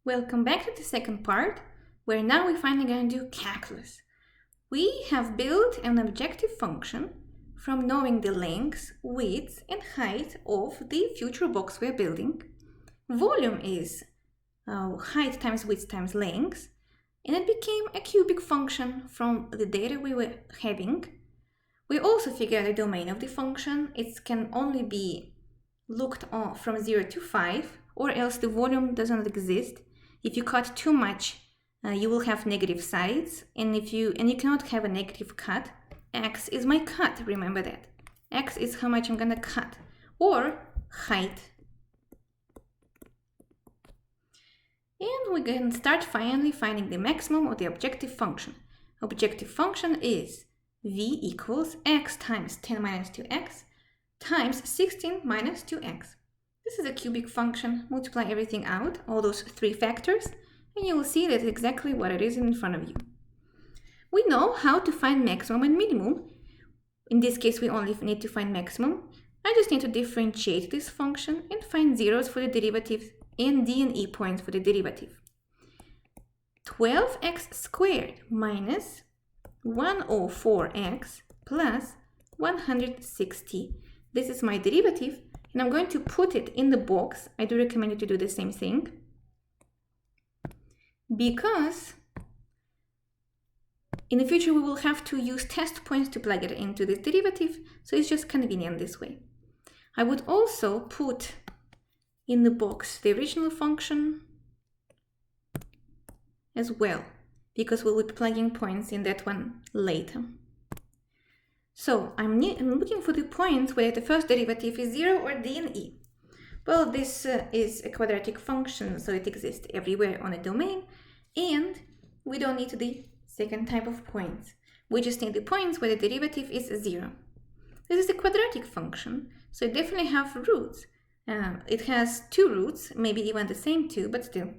Welcome back to the second part, where now we're finally going to do calculus. We have built an objective function from knowing the length, width, and height of the future box we're building. Volume is height times width times length, and it became a cubic function from the data we were having. We also figured the domain of the function. It can only be looked on from 0 to 5, or else the volume does not exist. If you cut too much, you will have negative sides, and you cannot have a negative cut. X is my cut, remember that. X is how much I'm gonna cut, or height. And we can start finally finding the maximum of the objective function. Objective function is v equals x times 10 minus 2x times 16 minus 2x. This is a cubic function. Multiply everything out, all those three factors, and you will see that's exactly what it is in front of you. We know how to find maximum and minimum. In this case, we only need to find maximum. I just need to differentiate this function and find zeros for the derivative and d and e points for the derivative. 12x squared minus 104x plus 160. This is my derivative, and I'm going to put it in the box. I do recommend you to do the same thing, because in the future we will have to use test points to plug it into this derivative, so it's just convenient this way. I would also put in the box the original function as well, because we'll be plugging points in that one later. So I'm looking for the points where the first derivative is 0 or d and e. Well, this is a quadratic function, so it exists everywhere on a domain, and we don't need the second type of points. We just need the points where the derivative is 0. This is a quadratic function, so it definitely has roots. It has two roots, maybe even the same two, but still.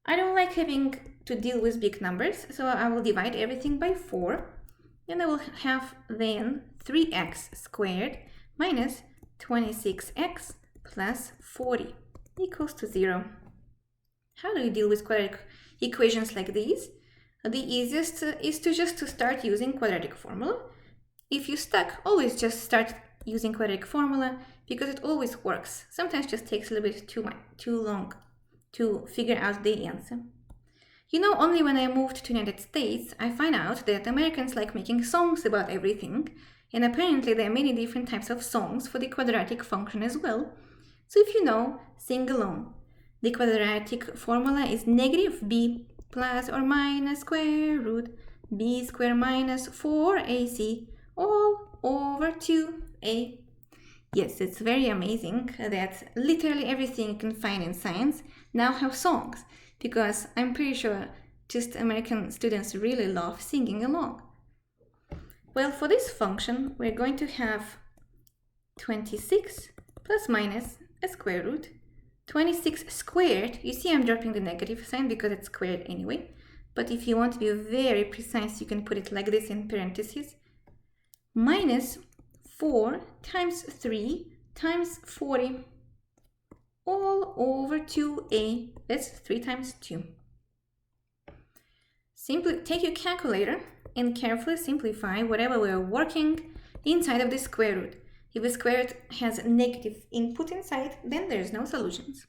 I don't like having to deal with big numbers, so I will divide everything by 4. And I will have then 3x squared minus 26x plus 40 equals to 0. How do you deal with quadratic equations like these? The easiest is to start using quadratic formula. If you're stuck, always just start using quadratic formula, because it always works. Sometimes it just takes a little bit too long to figure out the answer. You know, only when I moved to the United States, I find out that Americans like making songs about everything, and apparently there are many different types of songs for the quadratic function as well. So if you know, sing along. The quadratic formula is negative b plus or minus square root b squared minus 4ac all over 2a. Yes, it's very amazing that literally everything you can find in science now have songs, because I'm pretty sure just American students really love singing along. Well, for this function, we're going to have 26 plus minus a square root. 26 squared, you see I'm dropping the negative sign because it's squared anyway, but if you want to be very precise, you can put it like this in parentheses, minus 4 times 3 times 40 all over 2a. That's 3 times 2. Simply take your calculator and carefully simplify whatever we are working inside of the square root. If the square root has a negative input inside, then there's no solutions.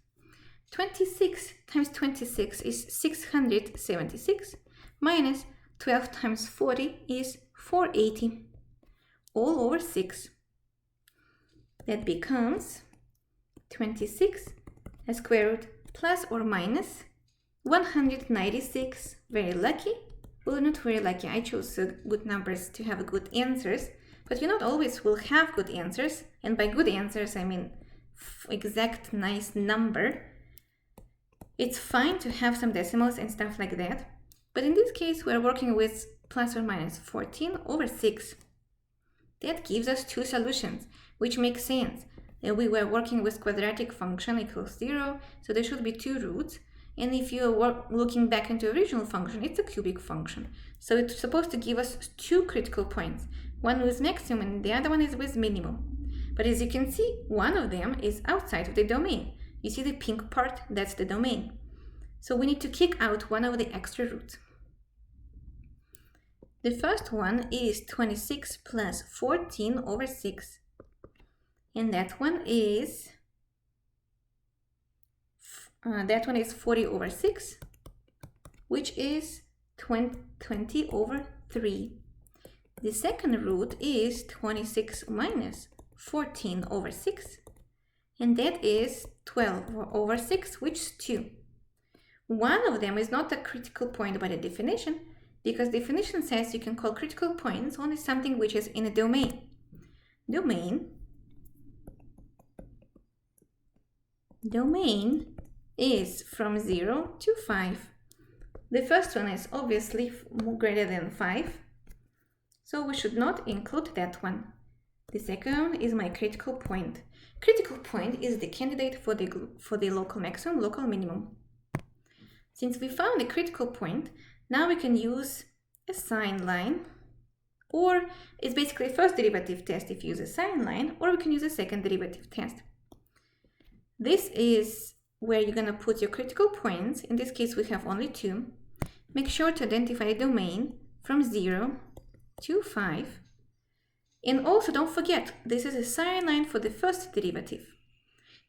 26 times 26 is 676, minus 12 times 40 is 480, all over 6. That becomes 26 a square root plus or minus 196. Very lucky. Well, not very lucky. I chose good numbers to have good answers, but you not always will have good answers. And by good answers, I mean exact nice number. It's fine to have some decimals and stuff like that, but in this case, we're working with plus or minus 14 over 6. That gives us two solutions, which makes sense. We were working with quadratic function equals 0, so there should be two roots. And if you are looking back into original function, it's a cubic function. So it's supposed to give us two critical points. One with maximum and the other one is with minimum. But as you can see, one of them is outside of the domain. You see the pink part? That's the domain. So we need to kick out one of the extra roots. The first one is 26 plus 14 over 6. And that one is 40 over 6, which is 20 over 3. The second root is 26 minus 14 over 6, and that is 12 over 6, which is 2. One of them is not a critical point by the definition, because definition says you can call critical points only something which is in a domain. Domain is from 0 to 5. The first one is obviously greater than 5, so we should not include that one. The second one is my critical point. Critical point is the candidate for the local maximum, local minimum. Since we found the critical point, now we can use a sign line, or it's basically a first derivative test if you use a sign line, or we can use a second derivative test. This is where you're going to put your critical points. In this case, we have only 2. Make sure to identify a domain from 0 to 5. And also don't forget, this is a sign line for the first derivative.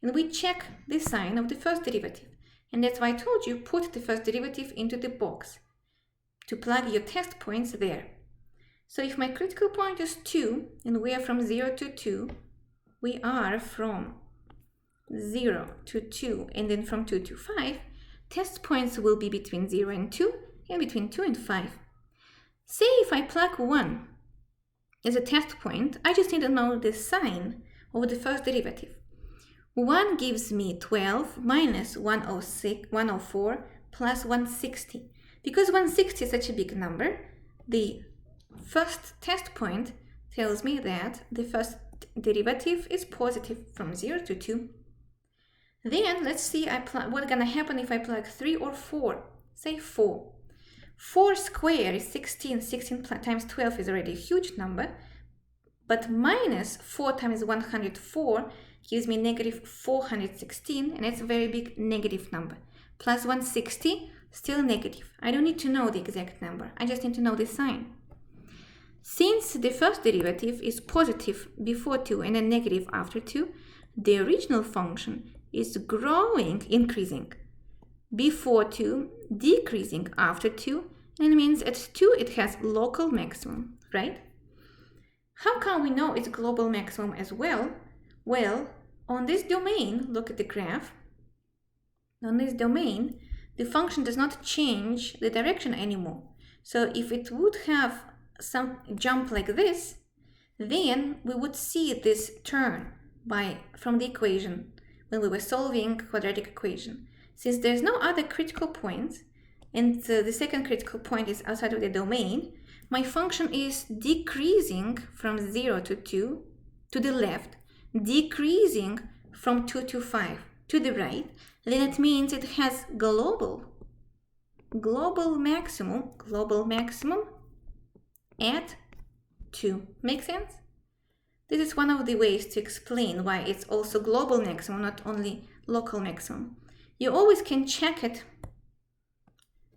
And we check the sign of the first derivative. And that's why I told you, put the first derivative into the box to plug your test points there. So if my critical point is 2, and we are from 0 to 2, we are from 0 to 2, and then from 2 to 5, test points will be between 0 and 2, and between 2 and 5. Say if I plug 1 as a test point, I just need to know the sign of the first derivative. 1 gives me 12 minus 104 plus 160. Because 160 is such a big number, the first test point tells me that the first derivative is positive from 0 to 2. Then let's see what's gonna happen if I plug 3 or 4. Say 4. 4 squared is 16. 16 times 12 is already a huge number. But minus 4 times 104 gives me negative 416, and it's a very big negative number. Plus 160, still negative. I don't need to know the exact number. I just need to know the sign. Since the first derivative is positive before 2 and then negative after 2, the original function is growing, increasing before 2, decreasing after 2, and it means at 2 it has local maximum, right? How can we know it's global maximum as well? Well, on this domain, look at the graph. On this domain, the function does not change the direction anymore. So if it would have some jump like this, then we would see this turn from the equation when we were solving quadratic equation. Since there's no other critical points, and the second critical point is outside of the domain, my function is decreasing from 0 to 2 to the left, decreasing from 2 to 5 to the right. Then it means it has global maximum at 2. Make sense? This is one of the ways to explain why it's also global maximum, not only local maximum. You always can check it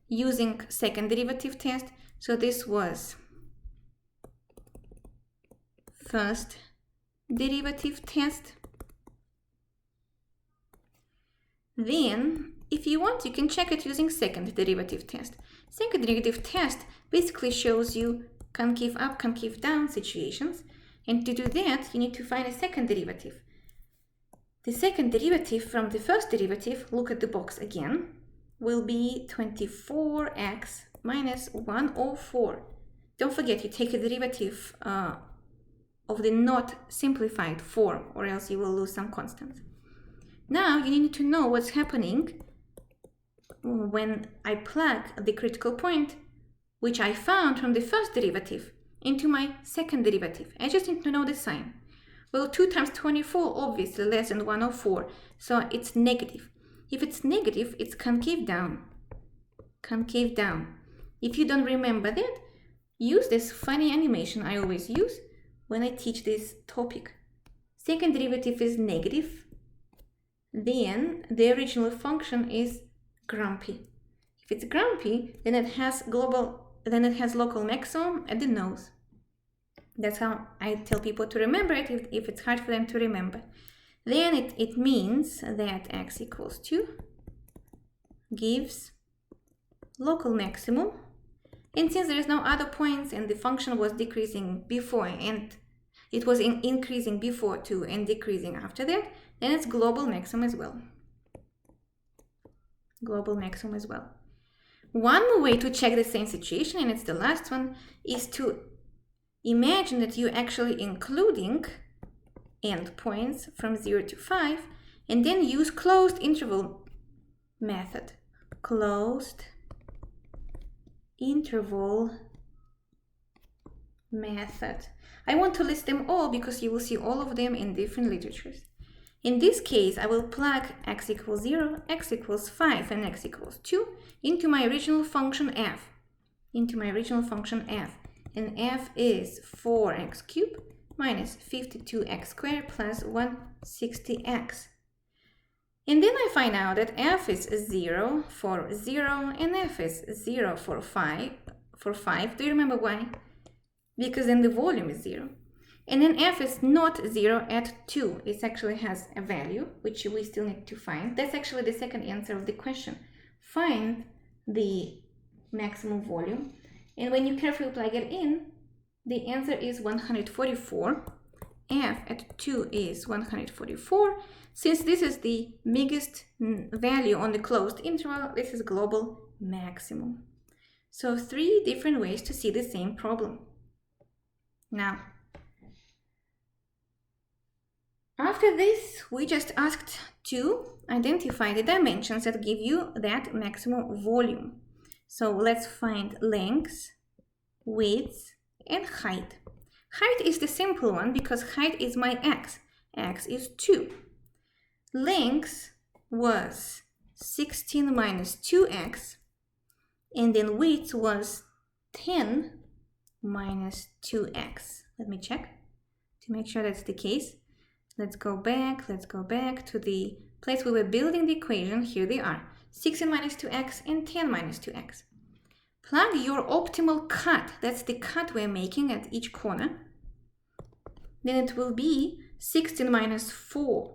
using second derivative test. So this was first derivative test. Then, if you want, you can check it using second derivative test. Second derivative test basically shows you concave up, concave down situations. And to do that, you need to find a second derivative. The second derivative from the first derivative, look at the box again, will be 24x minus 104. Don't forget, you take a derivative of the not simplified form, or else you will lose some constants. Now you need to know what's happening when I plug the critical point, which I found from the first derivative, into my second derivative. I just need to know the sign. Well, 2 times 24, obviously less than 104, so it's negative. If it's negative, it's concave down. Concave down. If you don't remember that, use this funny animation I always use when I teach this topic. Second derivative is negative. Then the original function is grumpy. If it's grumpy, then it has local maximum at the nose. That's how I tell people to remember it if it's hard for them to remember. Then it means that x equals 2 gives local maximum. And since there is no other points and the function was decreasing before and it was increasing before 2 and decreasing after that, then it's global maximum as well. Global maximum as well. One more way to check the same situation, and it's the last one, is to imagine that you're actually including endpoints from 0 to 5 and then use closed interval method. Closed interval method. I want to list them all because you will see all of them in different literatures. In this case, I will plug x equals 0, x equals 5, and x equals 2 into my original function f. And f is 4x cubed minus 52x squared plus 160x. And then I find out that f is 0 for 0 and f is 0 for 5. Do you remember why? Because then the volume is 0. And then f is not 0 at 2. It actually has a value, which we still need to find. That's actually the second answer of the question. Find the maximum volume. And when you carefully plug it in, the answer is 144. F at 2 is 144. Since this is the biggest value on the closed interval, this is global maximum. So 3 different ways to see the same problem. Now, after this, we just asked to identify the dimensions that give you that maximum volume. So let's find length, width, and height. Height is the simple one because height is my x. X is 2. Length was 16 minus 2x, and then width was 10 minus 2x. Let me check to make sure that's the case. Let's go back to the place we were building the equation. Here they are, 16 minus 2x and 10 minus 2x. Plug your optimal cut, that's the cut we're making at each corner. Then it will be 16 minus 4,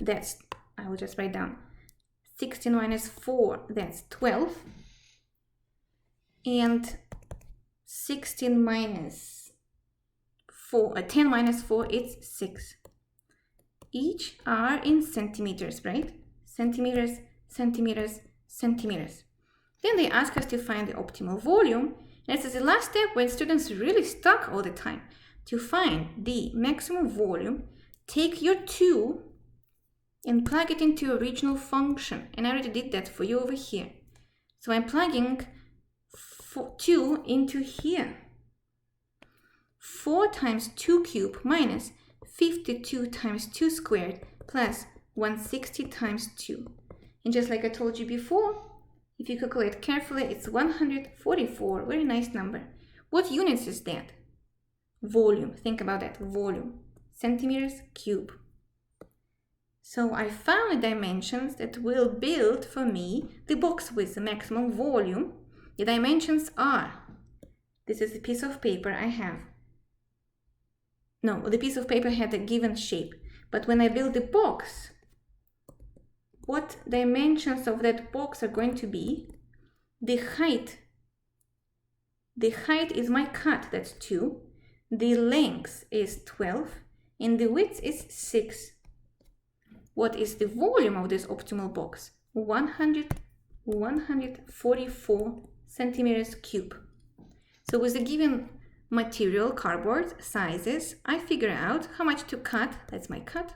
that's, I will just write down, 16 minus 4, that's 12. And 16 minus 4, 10 minus 4, it's 6. Each are in centimeters, right? Centimeters, centimeters, centimeters. Then they ask us to find the optimal volume. And this is the last step when students really stuck all the time. To find the maximum volume, take your 2 and plug it into your original function. And I already did that for you over here. So I'm plugging 2 into here. 4 times 2 cubed minus 52 times 2 squared plus 160 times 2. And just like I told you before, if you calculate carefully, it's 144. Very nice number. What units is that? Volume. Think about that. Volume. Centimeters cube. So I found the dimensions that will build for me the box with the maximum volume. The dimensions are, this is a piece of paper I have. No, the piece of paper had a given shape. But when I build the box, what dimensions of that box are going to be? The height. The height is my cut, that's 2. The length is 12. And the width is 6. What is the volume of this optimal box? 144 centimeters cube. So with the given material, cardboard, sizes, I figure out how much to cut, that's my cut,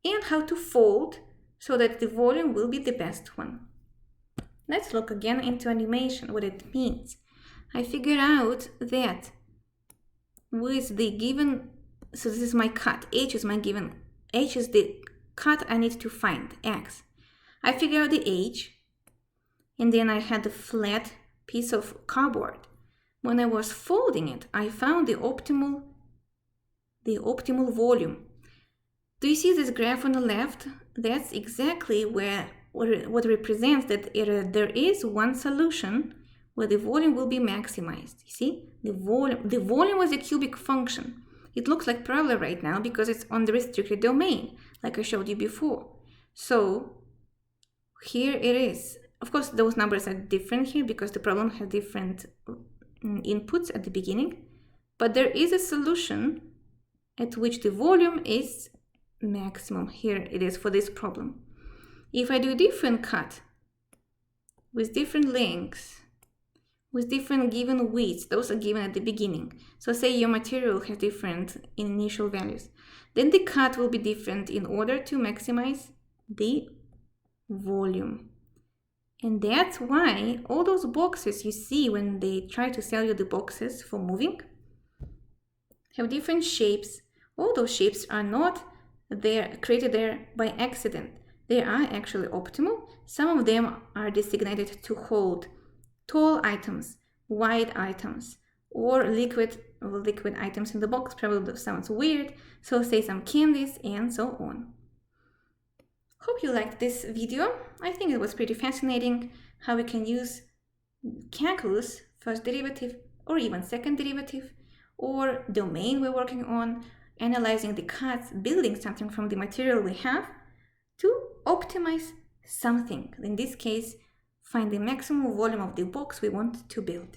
and how to fold so that the volume will be the best one. Let's look again into animation, what it means. I figured out that with the given, so this is my cut, h is my given, h is the cut I need to find, x. I figured out the h, and then I had a flat piece of cardboard. When I was folding it, I found the optimal volume. Do you see this graph on the left? That's exactly where what represents that there is one solution where the volume will be maximized. You see, the volume was a cubic function. It looks like parabola right now because it's on the restricted domain, like I showed you before. So here it is. Of course, those numbers are different here because the problem has different inputs at the beginning, but there is a solution at which the volume is maximum. Here it is for this problem. If I do a different cut with different lengths, with different given widths, those are given at the beginning. So say your material has different initial values, then the cut will be different in order to maximize the volume. And that's why all those boxes you see when they try to sell you the boxes for moving have different shapes. All those shapes are not created there by accident. They are actually optimal. Some of them are designated to hold tall items, wide items, or liquid items in the box. Probably sounds weird, so say some candies and so on. Hope you liked this video. I think it was pretty fascinating how we can use calculus, first derivative, or even second derivative, or domain we're working on, analyzing the cuts, building something from the material we have to optimize something. In this case, find the maximum volume of the box we want to build.